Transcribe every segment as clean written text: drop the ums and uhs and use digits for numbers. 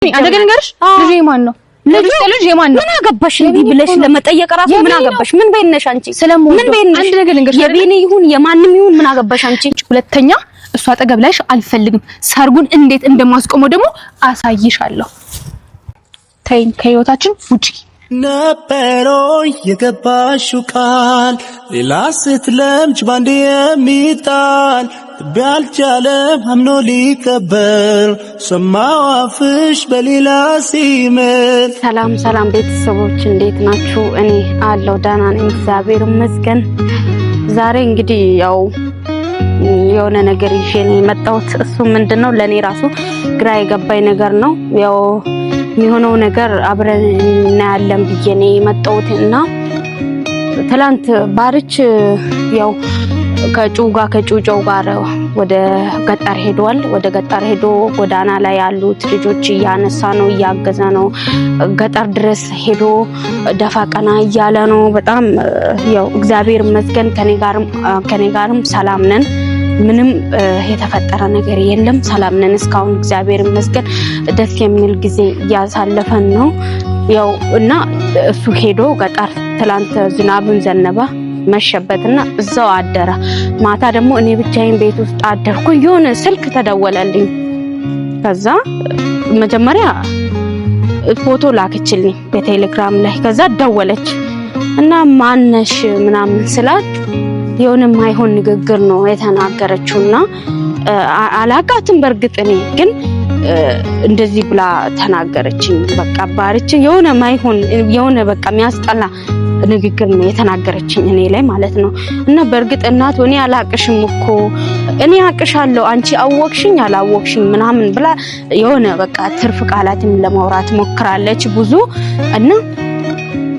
አንተ ገንገርሽ ልጅ የማን ነው? ልጅ የማን ነው? ምን አገባሽ እንዲህ ብለሽ ለመጠየቅ ራሱ ምን አገባሽ? ምን በይነሽ አንቺ? ምን በይነሽ? አንድ ነገር ልንገርሽ፣ የቤኔ ይሁን የማንም ይሁን ምን አገባሽ አንቺ? ሁለተኛ እሷ አጠገብ ላይሽ አልፈልግም። ሰርጉን እንዴት እንደማስቆመው ደግሞ አሳይሻለሁ። ተይኝ፣ ከህይወታችን ውጪ። ነበሮ የገባሽው ቃል ሌላ ስትለምጅ ባንዴ የሚጣል ቢያልቻለም አምኖ ሊቀበል ሰማው አፍሽ በሌላ ሲምል። ሰላም ቤተሰቦች እንዴት ናችሁ? እኔ አለው ዳና ነኝ፣ እግዚአብሔር ይመስገን። ዛሬ እንግዲህ ያው የሆነ ነገር ይዤ ነው የመጣሁት። እሱ ምንድነው ለኔ ራሱ ግራ የገባኝ ነገር ነው። ያው የሚሆነው ነገር አብረን እናያለን ብዬ ነው የመጣሁት እና ትላንት ባርች ያው ከጩጨው ጋር ወደ ገጠር ሄዷል። ወደ ገጠር ሄዶ ጎዳና ላይ ያሉት ልጆች እያነሳ ነው፣ እያገዘ ነው። ገጠር ድረስ ሄዶ ደፋ ቀና እያለ ነው። በጣም ያው እግዚአብሔር ይመስገን ከኔ ጋርም ሰላም ነን። ምንም የተፈጠረ ነገር የለም። ሰላም ነን እስካሁን እግዚአብሔር ይመስገን። ደስ የሚል ጊዜ እያሳለፈን ነው። ያው እና እሱ ሄዶ ገጠር ትላንት ዝናብን ዘነበ መሸበትና እዛው አደረ። ማታ ደግሞ እኔ ብቻዬን ቤት ውስጥ አደርኩ። የሆነ ስልክ ተደወለልኝ። ከዛ መጀመሪያ ፎቶ ላከችልኝ በቴሌግራም ላይ። ከዛ ደወለች እና ማነሽ ምናምን ስላት የሆነ ማይሆን ንግግር ነው የተናገረችውና አላቃትም። በርግጥ እኔ ግን እንደዚህ ብላ ተናገረችኝ። በቃ ባርች የሆነ ማይሆን የሆነ በቃ የሚያስጠላ ንግግር ነው የተናገረችኝ እኔ ላይ ማለት ነው። እና በርግጥ እናት እኔ አላቅሽም እኮ እኔ አቅሻለሁ አንቺ አወቅሽኝ አላወቅሽኝ ምናምን ብላ የሆነ በቃ ትርፍ ቃላትም ለማውራት ሞክራለች ብዙ። እና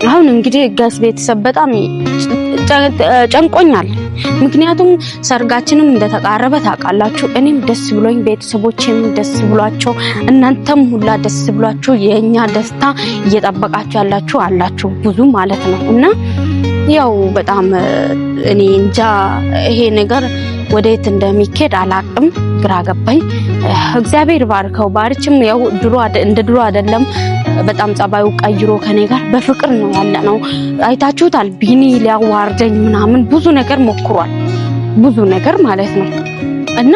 አሁን እንግዲህ ጋስ ቤተሰብ በጣም ጨንቆኛል። ምክንያቱም ሰርጋችንም እንደተቃረበ ታውቃላችሁ። እኔም ደስ ብሎኝ ቤተሰቦቼም ደስ ብሏቸው እናንተም ሁላ ደስ ብሏችሁ የኛ ደስታ እየጠበቃችሁ ያላችሁ አላችሁ ብዙ ማለት ነው። እና ያው በጣም እኔ እንጃ ይሄ ነገር ወዴት እንደሚኬድ አላቅም፣ ግራ ገባኝ። እግዚአብሔር ባርከው። ባርችም ያው እንደ ድሮ አይደለም። በጣም ጸባዩ ቀይሮ ከኔ ጋር በፍቅር ነው ያለነው። አይታችሁታል። ቢኒ ሊያዋርደኝ ምናምን ብዙ ነገር ሞክሯል፣ ብዙ ነገር ማለት ነው። እና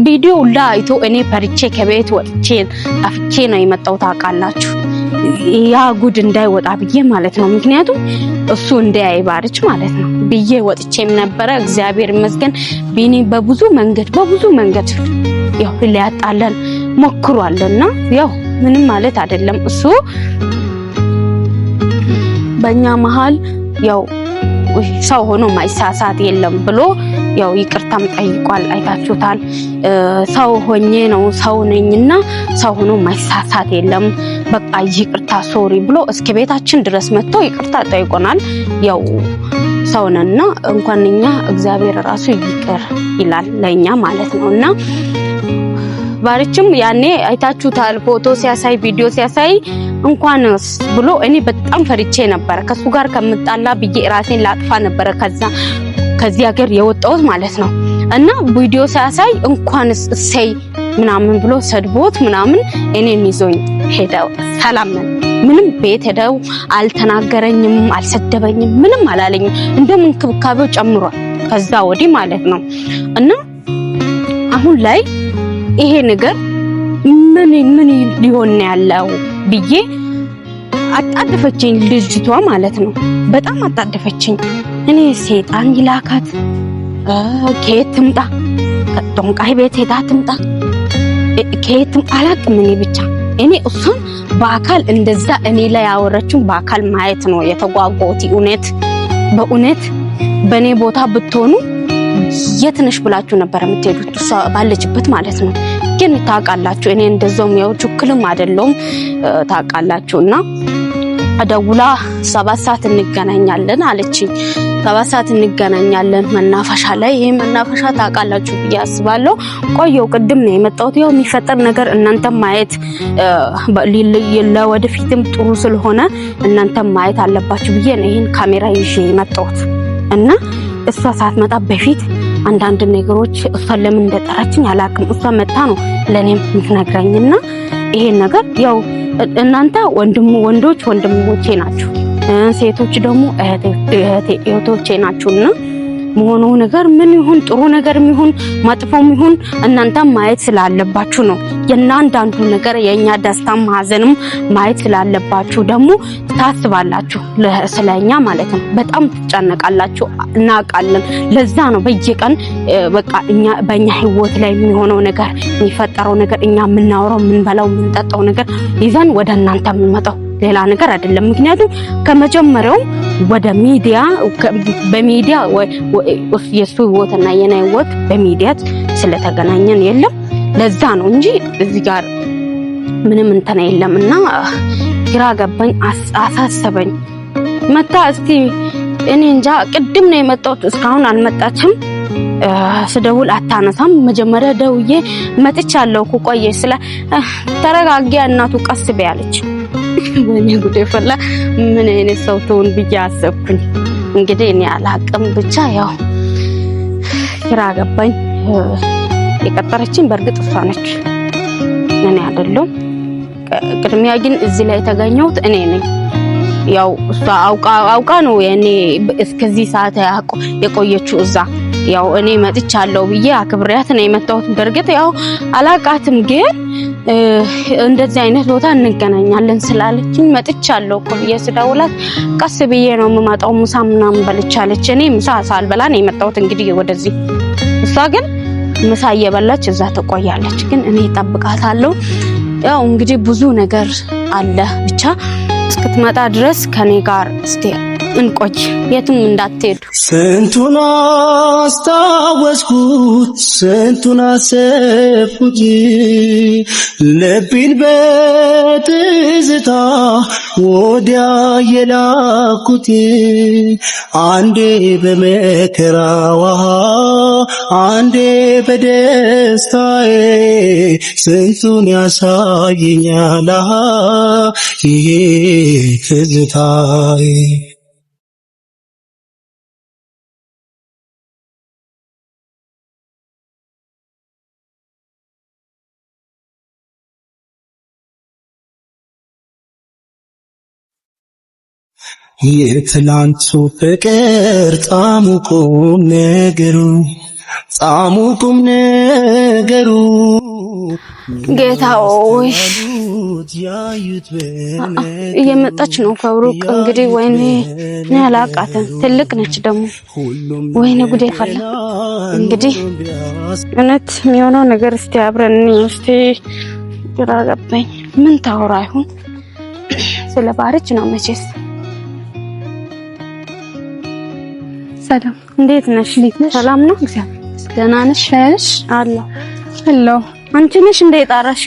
ቪዲዮ ላይ አይቶ እኔ ፈርቼ ከቤት ወጥቼ አፍቼ ነው የመጣው ታውቃላችሁ። ያ ጉድ እንዳይወጣ ብዬ ማለት ነው። ምክንያቱም እሱ እንዳያይ ባርች ማለት ነው ብዬ ወጥቼም ነበረ። እግዚአብሔር ይመስገን ቢኒ በብዙ መንገድ ያው ሊያጣለን ሞክሯልና ያው ምንም ማለት አይደለም። እሱ በእኛ መሃል ያው ሰው ሆኖ ማይሳሳት የለም ብሎ ያው ይቅርታም ጠይቋል። አይታችሁታል። ሰው ሆኜ ነው ሰው ነኝና ሰው ሆኖ ማይሳሳት የለም በቃ ይቅርታ ሶሪ ብሎ እስከ ቤታችን ድረስ መጥቶ ይቅርታ ጠይቆናል። ያው ሰውነና እንኳን እኛ እግዚአብሔር ራሱ ይቅር ይላል ለኛ ማለት ነውና ባርችም ያኔ አይታችሁታል። ፎቶ ሲያሳይ ቪዲዮ ሲያሳይ እንኳንስ ብሎ እኔ በጣም ፈርቼ ነበር። ከሱ ጋር ከምጣላ ብዬ ራሴን ላጥፋ ነበር ከዚህ ሀገር የወጣሁት ማለት ነው። እና ቪዲዮ ሲያሳይ እንኳንስ እሰይ ምናምን ብሎ ሰድቦት ምናምን እኔን ይዞኝ ሄደው ሰላም ነን። ምንም ቤት ሄደው አልተናገረኝም፣ አልሰደበኝም፣ ምንም አላለኝም። እንደም እንክብካቤው ጨምሯል ከዛ ወዲህ ማለት ነው። እና አሁን ላይ ይሄ ነገር ምን ሊሆን ያለው ብዬ አጣደፈችኝ ልጅቷ ማለት ነው። በጣም አጣደፈችኝ። እኔ ሰይጣን ይላካት ከየት ትምጣ፣ ከጦንቃይ ቤት ሄዳ ትምጣ ከየትም አላቅም። እኔ እሱን በአካል እንደዛ እኔ ላይ ያወረችው በአካል ማየት ነው የተጓጓሁት። በእውነት በኔ ቦታ ብትሆኑ የትነሽ ብላችሁ ነበር የምትሄዱት እሷ ባለችበት ማለት ነው። ግን ታውቃላችሁ እኔ እንደዛው ያው ችክልም አይደለም ታውቃላችሁና አደውላ 7 ሰዓት እንገናኛለን አለችኝ። 7 ሰዓት እንገናኛለን መናፈሻ ላይ። ይሄ መናፈሻ ታውቃላችሁ ብዬ አስባለሁ። ቆየው ቅድም ነው የመጣሁት። ያው የሚፈጠር ነገር እናንተም ማየት ለወደፊትም ጥሩ ስለሆነ እናንተም ማየት አለባችሁ ብዬ ነው ይሄን ካሜራ ይዤ የመጣሁት። እና እሷ ሳትመጣ በፊት አንዳንድ ነገሮች እሷ ለምን እንደጠራችኝ አላውቅም። እሷ መጣ ነው ለኔም የምትነግረኝና ይሄን ነገር ያው እናንተ ወንዶች ወንድሞቼ ናችሁ፣ ሴቶች ደግሞ እህቶቼ ናችሁና መሆኑ ነገር ምን ይሁን ጥሩ ነገር ይሁን መጥፎም ይሁን እናንተ ማየት ስላለባችሁ ነው። የእናንዳንዱ ነገር የኛ ደስታም ሐዘንም ማየት ስላለባችሁ ደግሞ ታስባላችሁ ስለኛ ማለት ነው። በጣም ትጨነቃላችሁ እናውቃለን። ለዛ ነው በየቀን በቃ በእኛ ህይወት ላይ የሚሆነው ነገር የሚፈጠረው ነገር እኛ የምናወራው የምንበላው የምንጠጣው ነገር ይዘን ወደ እናንተ የምንመጣው ሌላ ነገር አይደለም። ምክንያቱም ከመጀመሪያው ወደ ሚዲያ በሚዲያ የሱ ህይወትና የኔ ህይወት በሚዲያ ስለተገናኘን የለም ለዛ ነው እንጂ እዚህ ጋር ምንም እንተና የለምና ግራ ገባኝ፣ አሳሰበኝ። መታ እስቲ እኔ እንጃ ቅድም ነው የመጣሁት እስካሁን አልመጣችም። ስደውል አታነሳም። መጀመሪያ ደውዬ መጥቻለሁ እኮ ቆየሽ ስለ ተረጋጊ እናቱ ቀስ በያለች ወይኔ ጉዴ ፈላ። ምን አይነት ሰው ትሆን ብዬ አሰብኩኝ። እንግዲህ እኔ አላቅም ብቻ ያው ግራ ገባኝ። የቀጠረችኝ በእርግጥ እሷ ነች እኔ አይደለም። ቅድሚያ ግን እዚህ ላይ የተገኘሁት እኔ ነኝ። ያው እሷ አውቃ ነው የኔ እስከዚህ ሰዓት የቆየችው እዛ። ያው እኔ መጥቻለሁ ብዬ አክብሪያት ነው የመጣሁት። በእርግጥ ያው አላቃትም ግን እንደዚህ አይነት ቦታ እንገናኛለን ስላለችኝ መጥቻለሁ እኮ ብዬ ስደውላት ቀስ ብዬ ነው የምመጣው ምሳ ምናምን በልቻለች። እኔ ምሳ ሳልበላ ነው የመጣሁት እንግዲህ ወደዚህ። እሷ ግን ምሳ እየበላች እዛ ትቆያለች። ግን እኔ እጠብቃታለሁ። ያው እንግዲህ ብዙ ነገር አለ ብቻ እስክትመጣ ድረስ ከኔ ጋር እስቲ እንቆይ፣ የትም እንዳትሄዱ። ስንቱን አስታወስኩት ስንቱን አሰብኩት ልቤን በትዝታ ወዲያ የላኩት አንዴ በመከራዋ አንዴ በደስታዬ ስንቱን ያሳየኛል ይሄ ትዝታዬ። የትላንቱ ፍቅር ጣሙ ቁም ነገሩ ጌታዬ እየመጣች ነው ከሩቅ እንግዲህ። ወይኔ እኔ አላቃተም ትልቅ ነች ደግሞ። ወይኔ ጉዴ ፈላ እንግዲህ እውነት የሚሆነው ነገር እስቲ አብረን እስቲ ግራ ገባኝ። ምን ታወራ ይሁን ስለ ባርች ነው መቼስ። ሰላም እንዴት ነሽ? ሰላም ነው? ደህና ነሽ? አሎ አንቺ ነሽ እንደ ጣራሽ?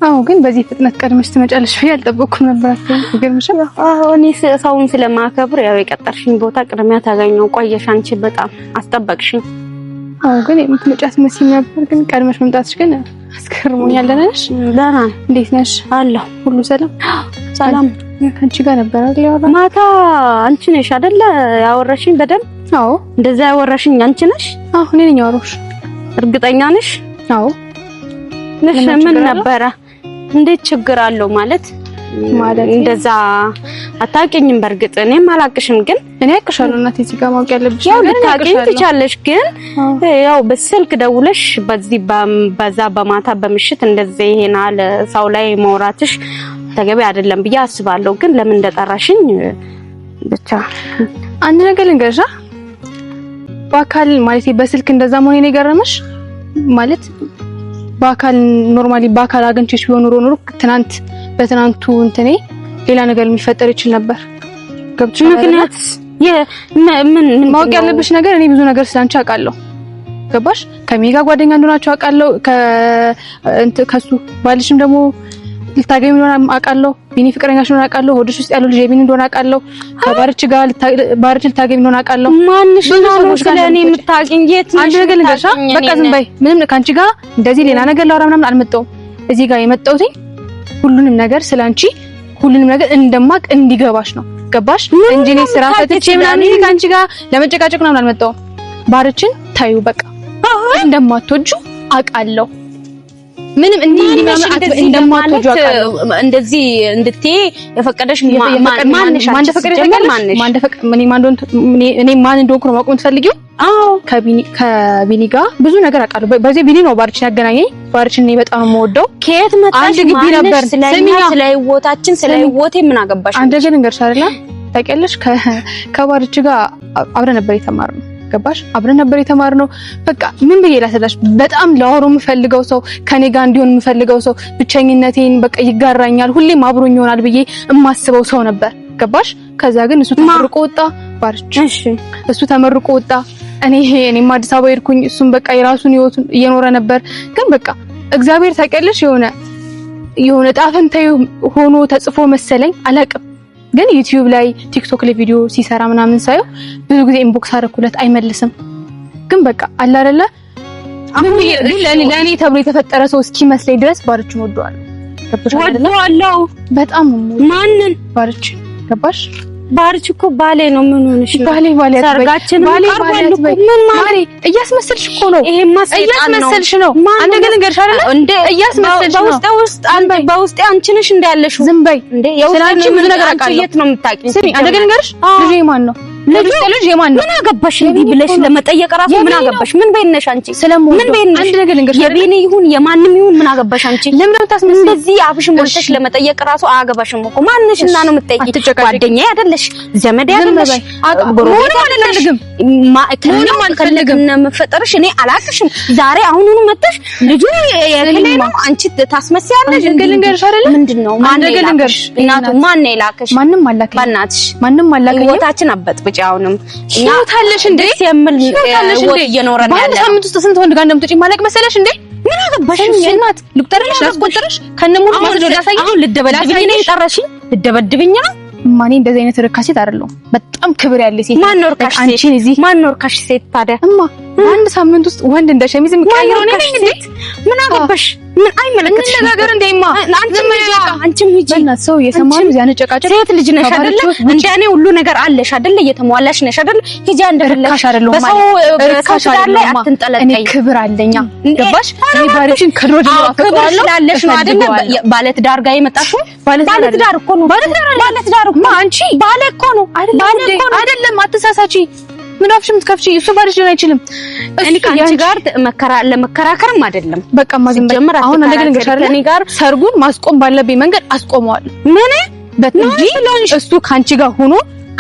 አዎ ግን በዚህ ፍጥነት ቀድመሽ ትመጫለሽ ብዬ አልጠበቅኩም ነበር። ይገርምሻል። አዎ እኔ ሰውን ስለማከብር ያው የቀጠርሽኝ ቦታ ቅድሚያ ታገኘው ቆየሽ። አንቺ በጣም አስጠበቅሽኝ። አዎ ግን የምትመጫት መስሎኝ ነበር፣ ግን ቀድመሽ መምጣትሽ ግን አስገርሞኛል። ደህና ነሽ? ደህና። እንዴት ነሽ? አለሁ። ሁሉ ሰላም? ሰላም። ከአንቺ ጋር ነበር አይደል ያወራን? ማታ አንቺ ነሽ አይደል ያወራሽኝ በደንብ? አዎ። እንደዛ ያወራሽኝ አንቺ ነሽ? አዎ እኔ ነኝ ያወራሽ። እርግጠኛ ነሽ? አዎ። ምን ነበረ? እንዴት ችግር አለው ማለት እንደዛ አታውቂኝም። በእርግጥ እኔም አላቅሽም፣ ግን እኔ አቅሻለሁ። እናቴ እዚህ ጋር ማወቅ ያለብሽ ያው ልታውቂኝ ትቻለሽ፣ ግን ያው በስልክ ደውለሽ በዛ በማታ በምሽት እንደዚህ ይሄናል ሰው ላይ ማውራትሽ ተገቢ አይደለም ብዬ አስባለሁ። ግን ለምን እንደጠራሽኝ ብቻ አንድ ነገር ልንገርሽ። በአካል ማለት በስልክ እንደዛ መሆኔ ነው የገረመሽ ማለት በአካል ኖርማሊ በአካል አግኝቼሽ ቢሆን ኖሮ ትናንት በትናንቱ እንትኔ ሌላ ነገር የሚፈጠር ይችል ነበር። ገብቶሽ? ምክንያት ምን ማወቅ ያለብሽ ነገር እኔ ብዙ ነገር ስላንቺ አውቃለሁ። ገባሽ? ከሚጋ ጓደኛ እንደሆናችሁ አውቃለሁ። ከሱ ባልሽም ደግሞ ልታገኝ እንደሆነ አውቃለሁ። ቢኒ ፍቅረኛሽ እንደሆነ አውቃለሁ። ሆድሽ ውስጥ ያለው ልጅ ቢኒ እንደሆነ አውቃለሁ። ከባርች ጋር ልታገኝ እንደሆነ አውቃለሁ። ማንሽ ነው ስለኔ የምታውቂኝ? የት ነሽ? አንድ ነገር ልንገርሽ። በቃ ዝም በይ። ምንም ካንቺ ጋር እንደዚህ ሌላ ነገር ላወራ ምናምን አልመጣሁም። እዚህ ጋር የመጣሁት ሁሉንም ነገር ስላንቺ ሁሉንም ነገር እንደማቅ እንዲገባሽ ነው። ገባሽ? እንጂ እኔ ስራ ፈትቼ ምናምን ካንቺ ጋር ለመጨቃጨቅ ምናምን አልመጣሁም። ባርችን ታዩ በቃ እንደማትወጁ አውቃለሁ። ምንም እንደማትወጂው አውቃለሁ። እንደዚህ እንድትይ የፈቀደሽ ማንሽ እኔ ማን እንደሆንኩ ነው ማወቅ የምትፈልጊው? አዎ ከቢኒ ጋር ብዙ ነገር አውቃለሁ። በዚህ ቢኒ ነው ባርችን ያገናኘኝ። ባርችን እኔ በጣም የምወደው ከየት መጣሽ? አንድ ግቢ ነበር። ስለ ህይወታችን ስለ ህይወቴ ምን አገባሽ? አንድ ነገር እንገርሽ አይደለ? ታውቂያለሽ ከባርች ጋር አብረን ነበር የተማርነው። ገባሽ? አብረን ነበር የተማርነው። በቃ ምን ብዬ ላስረዳሽ? በጣም ላወራው የምፈልገው ሰው፣ ከኔ ጋር እንዲሆን የምፈልገው ሰው፣ ብቸኝነቴን በቃ ይጋራኛል፣ ሁሌም አብሮኝ ይሆናል ብዬ የማስበው ሰው ነበር። ገባሽ? ከዛ ግን እሱ ተመርቆ ወጣ። ባርች እሱ ተመርቆ ወጣ። እኔም አዲስ አበባ ሄድኩኝ። እሱም በቃ የራሱን ህይወት እየኖረ ነበር። ግን በቃ እግዚአብሔር ታውቂያለሽ የሆነ ጣፈንታዩ ሆኖ ተጽፎ መሰለኝ አላውቅም። ግን ዩቲዩብ ላይ ቲክቶክ ላይ ቪዲዮ ሲሰራ ምናምን ሳየው ብዙ ጊዜ ኢንቦክስ አደረኩለት አይመልስም። ግን በቃ አለ አይደለ ለኔ ተብሎ የተፈጠረ ሰው እስኪመስለኝ ድረስ ባርችን ወደዋለሁ። ወደዋለሁ በጣም ማንን? ባርችን። ገባሽ? ባርች እኮ ባሌ ነው። ምን ሆነሽ ነው? ባሌ ሰርጋችን ቀርቧል እኮ። ምን ማለት እያስመሰልሽ እኮ ነው። ይሄማ ሰይጣን ነው። እያስመሰልሽ ነው። አንድ ግን እንገርሽ አይደለ እንዴ? እያስመሰልሽ ነው። በውስጤ አንቺ ነሽ እንዳለሽው። ዝም በይ እንዴ! ስለአንቺ ብዙ ነገር አውቃለሁ። የት ነው የምታውቂው? ስሚ፣ አንድ ግን እንገርሽ ልጅ የማን ነው? ልጅ የማን ነው? ምን አገባሽ? እንዲህ ብለሽ ለመጠየቅ ራሱ ምን አገባሽ? ምን በይነሽ አንቺ? ምን በይነሽ? አንድ ነገር እንገርሽ የቤኔ ይሁን የማንም ይሁን ምን አገባሽ አንቺ? ለምን ታስመስል? እንደዚህ አፍሽን ሞልተሽ ለመጠየቅ ራሱ አያገባሽም እኮ። ማንሽና ነው የምትጠይቂ? ጓደኛዬ አይደለሽ፣ ዘመዴ አይደለሽ፣ ጎረቤት አይደለሽም። ምንም አልፈልግም ነው መፈጠርሽ። እኔ አላቅሽም። ዛሬ አሁኑኑ መጥተሽ ልጁ የከሌ ነው አንቺ ታስመስያለሽ። ልንገርሽ አይደለ? ምንድነው? ማን ነው የላከሽ? እናቱ ማን ነው የላከሽ? ማንም አላከኝ። በእናትሽ ማንም አላከኝ። ህይወታችን አበጥብጭ። አሁንም ታለሽ እንዴ የምል ህይወት እየኖረን ያለ በአንድ ሳምንት ውስጥ ስንት ወንድ ጋር እንደምትጪ ማለቅ መሰለሽ እንዴ? ምን አገባሽ? እናት ልቁጠርልሽ፣ ላስቆጥርሽ ከነሙሉ ማስረጃ ላሳይሽ። አሁን ልደበድብኝ ነው የጠራሽኝ? ልደበድብኝ ነው? ማኔ እንደዚህ አይነት ርካሽ ሴት አይደለሁም። በጣም ክብር ያለ ሴት። ማን ነው ርካሽ ሴት? አንቺን እዚህ ማን ነው ርካሽ ሴት ታዲያ? በአንድ ሳምንት ውስጥ ወንድ እንደ ሸሚዝ የሚቀያየረው ነው እንዴ? ምን አገባሽ? ምን አይመለከትሽ ነገር እንደማ አንቺም ሂጂ በእናትህ ሰው እየሰማን እዚያ ነጨቃጨቅ። ሴት ልጅ ነሽ አይደለ? እንደ እኔ ሁሉ ነገር አለሽ አይደለ? እየተሟላሽ ነሽ አይደለ? ሂጂ እንደፈለግሽ በሰው ላይ አትንጠለጠይ። እኔ ክብር አለኛ ገባሽ? እኔ ባለሽን ከድሮ ጀምሮ አፈቅራለሁ ስላለሽ ነው አይደለ? ባለትዳር ጋር የመጣሽው ባለትዳር እኮ ነው። ባለትዳር እኮ አንቺ ባለ እኮ ነው አይደለም? አትሳሳቺ። ምን አፍሽም ትከፍቺ? እሱ ባልሽ ሊሆን አይችልም። እኔ ካንቺ ጋር ለመከራከርም አይደለም። በቃ ማዝም ጀምር። አሁን ነገር ከኔ ጋር ሰርጉን ማስቆም ባለብኝ መንገድ አስቆመዋለሁ። ምን በትጂ እሱ ካንቺ ጋር ሆኖ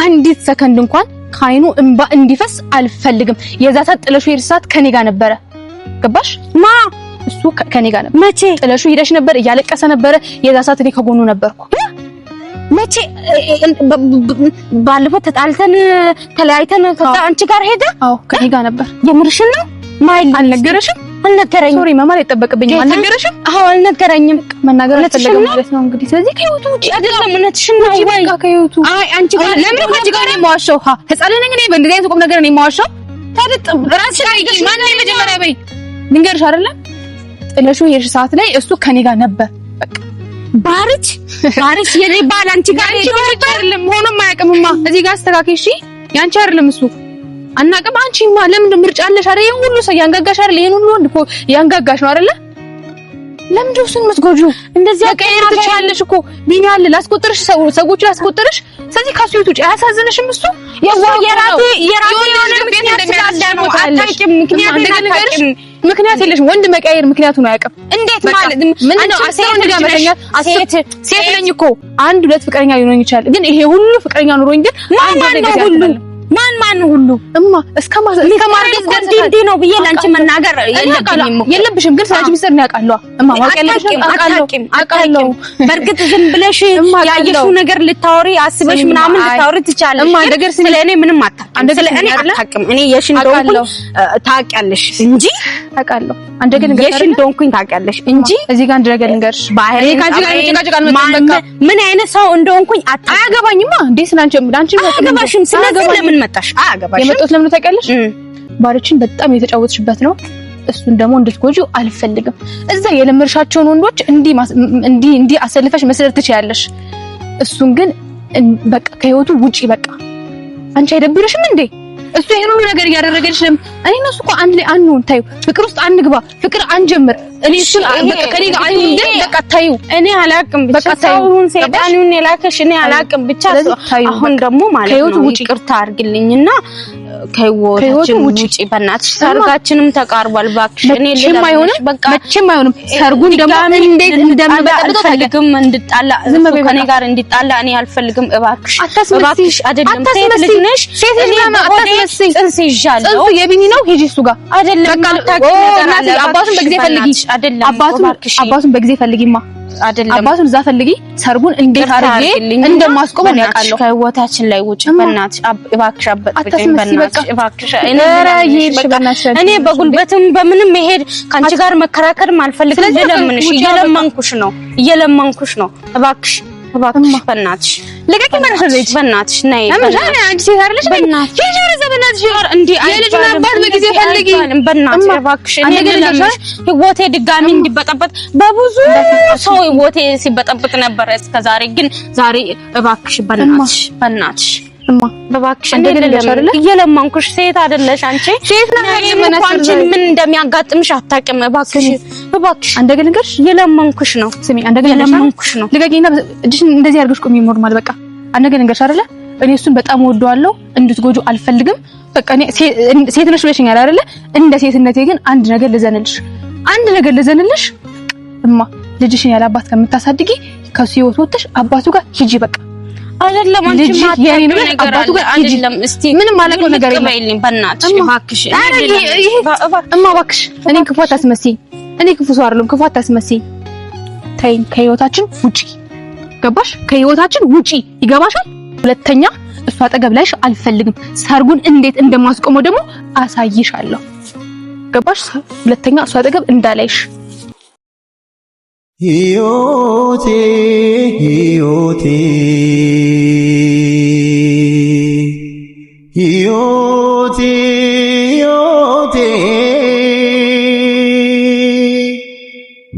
አንዲት ሰከንድ እንኳን ካይኑ እንባ እንዲፈስ አልፈልግም። የዛ ሰዓት ጥለሹ የርሳት ከኔ ጋር ነበረ። ገባሽ? እሱ ከኔ ጋር ነበር። መቼ ጥለሹ ሄደሽ ነበር? እያለቀሰ ነበረ። የዛ ሰዓት እኔ ከጎኑ ነበርኩ። መቼ ባለፈው ተጣልተን ተለያይተን አንቺ ጋር ሄደ? አዎ ከኔ ጋር ነበር። የምርሽን ነው? ማይል አልነገረሽም? አልነገረኝም። ሶሪ ማማ አይጠበቅብኝም። አልነገረሽም? አዎ አልነገረኝም። መናገር አልፈለገም ማለት ነው እንግዲህ። ስለዚህ ከህይወቱ ውጪ አይደለም። እውነትሽን ነው ወይ? ከህይወቱ አይ አንቺ ጋር ለምን ከአንቺ ጋር ነው የማዋሻው? ህፃን ነኝ እኔ በእንደዚህ አይነት ቁም ነገር ነው የማዋሻው? ታድጥ ራስሽ አይገሽ ማን ነው መጀመሪያ በይ ልንገርሽ አይደለ? ጥለሹ የሽ ሰዓት ላይ እሱ ከኔ ጋር ነበር። በቃ ባርች የኔ ባል አንቺ ጋር አይደለም ሆኖም አያውቅምማ። እዚህ ጋር አስተካክይ እሺ። ያንቺ አይደለም እሱ አናውቅም። አንቺማ ለምን ምርጫ አለሽ አይደል? ይሄን ሁሉ ሰው ያንጋጋሽ አይደል? ይሄን ሁሉ ወንድ እኮ ያንጋጋሽ ነው አይደል? ለምን ደውሱን መስጎጂው እንደዚህ አቀየር ትቻለሽ እኮ ቢኒ አለ ላስቆጥርሽ፣ ሰዎች ላስቆጥርሽ። ስለዚህ ካሱ ይውጪ አያሳዝንሽም? እሱ የራሴ የሆነ ምክንያት እንዳለ ነው። አታውቂም። ምክንያት የለሽም። ወንድ መቀየር ምክንያቱን አያውቅም። እንዴት ማለት ምን ነው? አሰውን ጋር መተኛት ሴት ነኝ እኮ አንድ ሁለት ፍቅረኛ ሊኖርኝ ይችላል። ግን ይሄ ሁሉ ፍቅረኛ ኑሮኝ ግን ማን ሁሉ እስከማርገዝ እንዴ ነው ብዬ ላንቺ መናገር የለብሽም። ግን ስለዚህ ሚስጥር ነው ያውቃለሁ። ማወቅ ያለብሽም አውቃለሁ። በርግጥ ዝም ብለሽ ያየሽው ነገር ልታወሪ አስበሽ ምናምን ልታወሪ ትቻለሽ። ነገር ስለኔ ምንም አታውቂም። ስለኔ አታውቂም። እኔ የሽ እንደሆንኩኝ ታውቂያለሽ እንጂ አውቃለሁ። የሽ እንደሆንኩኝ ታውቂያለሽ እንጂ እዚህ ጋር አንድ ነገር ልንገርሽ። ባህሪ ካንቺ ጋር ተጨቃጭቃል መጣን። ምን አይነት ሰው እንደሆንኩኝ አያገባኝማ። እንዴ ስላንቺ አያገባሽም። ስለዚህ ለምን መጣሽ? አያገባሽም። የመጣሁት ለምን ታውቂያለሽ? ባርችን በጣም የተጫወትሽበት ነው። እሱን ደግሞ እንድትጎጂው አልፈልግም። እዛ የለመድሻቸውን ወንዶች እንዲህ አሰልፈሽ መስደር ትችያለሽ። እሱን ግን በቃ ከህይወቱ ውጪ። በቃ አንቺ አይደብርሽም እንዴ? እሱ ይሄን ሁሉ ነገር ያደረገልሽ ለምን? እኔ ነው እሱ እኮ አንድ ላይ አንሆን ታዩ፣ ፍቅር ውስጥ አንግባ፣ ፍቅር አንጀምር። እኔ እሱ በቃ ከኔ ጋር አይሁን ግን በቃ ታዩ። እኔ አላቅም ብቻ ሰውን ሰይጣኑን የላከሽ እኔ አላቅም ብቻ። አሁን ደግሞ ማለት ነው ይቅርታ አድርግልኝና ከህይወታችን ውጪ በእናትሽ። ሰርጋችንም ተቃርቧል እባክሽ። እኔ ለማይሆንም በቃ መቼም አይሆንም። ሰርጉን ደግሞ እንዴት እንደምበጠብጠው አልፈልግም። እንድጣላ ዝም ብሎ ከኔ ጋር እንድጣላ እኔ አልፈልግም። እባክሽ እባክሽ። አይደለም ሴት ልጅ ነሽ፣ ሴት ልጅ ነሽ። አታስመስይ። ጽንስ ይዣለሁ። ጽንሱ የቢኒ ነው። ሂጂ እሱ ጋር አይደለም። አባቱን በጊዜ ፈልጊ። አይደለም አባቱን በጊዜ ፈልጊማ። አይደለም አባቱን እዛ ፈልጊ። ሰርጉን እንዴት አድርጌ እንደማስቆም ያውቃለሁ። ከህይወታችን ላይ ውጪ በእናትሽ እባክሽ። አበጥብኝ በእናትሽ እባክሽ። እኔ በጉልበትም በምንም መሄድ ካንቺ ጋር መከራከርም አልፈልግም። ለለምንሽ እየለመንኩሽ ነው። እባክሽ እባክሽ በእናትሽ ለቀቂ። በእናትሽ በእናትሽ ነይ። አንቺ ሴት አይደለሽ? በእናትሽ በእናትሽ እንዴ የልጁን አባት በጊዜ ፈልጊ። በእናትሽ እባክሽ። እኔ ለምንሽ ህይወቴ ድጋሚ እንዲበጠበጥ በብዙ ሰው ህይወቴ ሲበጠበጥ ነበር እስከዛሬ። ግን ዛሬ እባክሽ በእናትሽ በእናትሽ በባክሽ እየለመንኩሽ። ሴት አይደለሽ አንቺ? ሴት ነሽ። አንቺ ምን እንደሚያጋጥምሽ አታውቂም። እባክሽ እባክሽ አንደገ ልንገርሽ፣ እየለመንኩሽ ነው። ስሚ አንደገ እየለመንኩሽ ነው። ልቀቂና እጅሽን እንደዚህ አድርገሽ ቆሚ። ኖርማል በቃ አንደገ ልንገርሽ አይደለ? እኔ እሱን በጣም ወደዋለሁ፣ እንድትጎጁ አልፈልግም። በቃ እኔ ሴት ነሽ ብለሽኛል አይደለ? እንደ ሴትነቴ ግን አንድ ነገር ልዘንልሽ እማ፣ ልጅሽን ያለ አባት ከምታሳድጊ ከሱ ህይወት ወጥተሽ አባቱ ጋር ሂጂ በቃ። አይደለም አንቺ ማታውቂው ነገር አይደለም። እስቲ ምንም ማለቀው ነገር የለም። በእናትሽ እባክሽ እማ እባክሽ። እኔን ክፉ አታስመስይ። እኔ ክፉ ሰው አይደለም። ክፉ አታስመስይ። ተይኝ። ከህይወታችን ውጪ። ገባሽ? ከህይወታችን ውጪ። ይገባሻል? ሁለተኛ እሱ አጠገብ ላይሽ አልፈልግም። ሰርጉን እንዴት እንደማስቆመው ደግሞ አሳይሻለሁ። ገባሽ? ሁለተኛ እሱ አጠገብ እንዳላይሽ። ሕይወቴ ሕይወቴ ሕይወቴ ሕይወቴ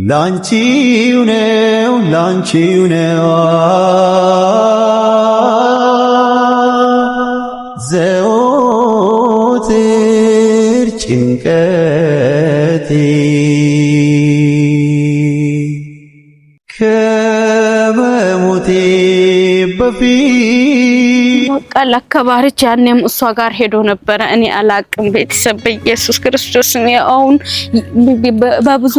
ላንቺው ነው ዘወትር ጭንቀቴ ከመሞቴ በፊት በቃ ለከባርች ያኔም እሷ ጋር ሄዶ ነበር። እኔ አላቅም። ቤተሰብ በኢየሱስ ክርስቶስ ነው አሁን በብዙ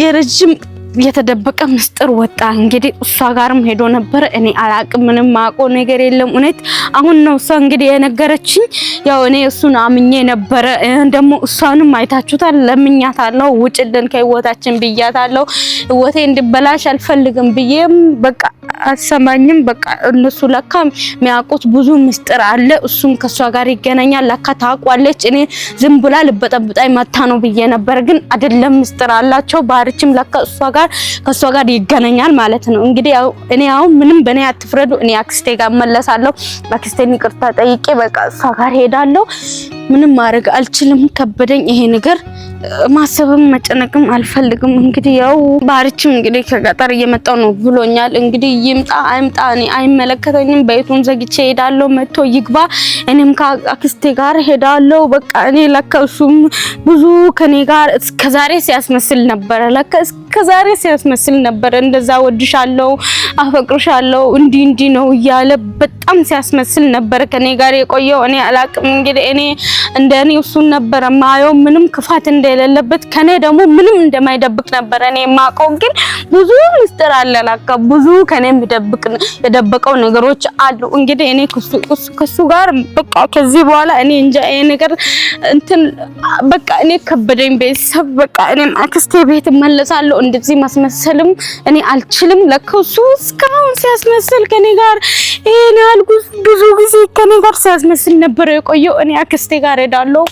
የረጅም የተደበቀ ምስጢር ወጣ። እንግዲህ እሷ ጋርም ሄዶ ነበር። እኔ አላቅም። ምንም ማቆ ነገር የለም። እውነት አሁን ነው እሷ እንግዲህ የነገረችኝ። ያው እኔ እሱን አምኜ ነበር። ደግሞ እሷንም አይታችሁታል። ለምኛታለሁ፣ ውጭልን ከህይወታችን ብያታለሁ። ህይወቴ እንድበላሽ አልፈልግም ብዬም በቃ አሰማኝም። በቃ እነሱ ለካ የሚያውቁት ብዙ ምስጢር አለ። እሱም ከሷ ጋር ይገናኛል ለካ ታውቋለች። እኔ ዝም ብላ ልበጠብጣይ መታ ነው ብዬ ነበር። ግን አይደለም ምስጢር አላቸው። ባርችም ለካ ከሷ ጋር ይገናኛል ማለት ነው። እንግዲህ እኔ አሁን ምንም በእኔ አትፍረዱ። እኔ አክስቴ ጋር መለሳለሁ። አክስቴን ይቅርታ ጠይቄ በቃ እሷ ጋር ሄዳለሁ። ምንም ማድረግ አልችልም። ከበደኝ ይሄ ነገር። ማሰብም መጨነቅም አልፈልግም። እንግዲህ ያው ባርችም እንግዲህ ከገጠር እየመጣው ነው ብሎኛል። እንግዲህ ይምጣ አይምጣ እኔ አይመለከተኝም። ቤቱን ዘግቼ ሄዳለሁ። መጥቶ ይግባ። እኔም ከአክስቴ ጋር ሄዳለሁ። በቃ እኔ ለከሱም ብዙ ከኔ ጋር እስከዛሬ ሲያስመስል ነበር። እስከዛሬ ሲያስመስል ነበር። እንደዛ ወድሻለሁ፣ አፈቅርሻለሁ እንዲህ ነው እያለ በጣም ሲያስመስል ነበር ከኔ ጋር የቆየው። እኔ አላቅም። እንግዲህ እኔ እንደኔ እሱን ነበር ማየው ምንም ክፋት እንደሌለበት፣ ከኔ ደግሞ ምንም እንደማይደብቅ ነበር እኔ ማቀው። ግን ብዙ ምስጢር አለ ለካ ብዙ ከኔ የደበቀው ነገሮች አሉ። እንግዲህ እኔ ከሱ ጋር በቃ ከዚህ በኋላ እኔ እንጃ ይሄ ነገር እንትን በቃ እኔ ከበደኝ። ቤተሰብ በቃ እኔም አክስቴ ቤት መለሳለሁ። እንደዚህ ማስመሰልም እኔ አልችልም። ለካ እሱ እስካሁን ሲያስመስል ከኔ ጋር ይሄን ያህል ብዙ ጊዜ ከኔ ጋር ሲያስመስል ነበር የቆየው። እኔ አክስቴ ጋር ሄዳለሁ።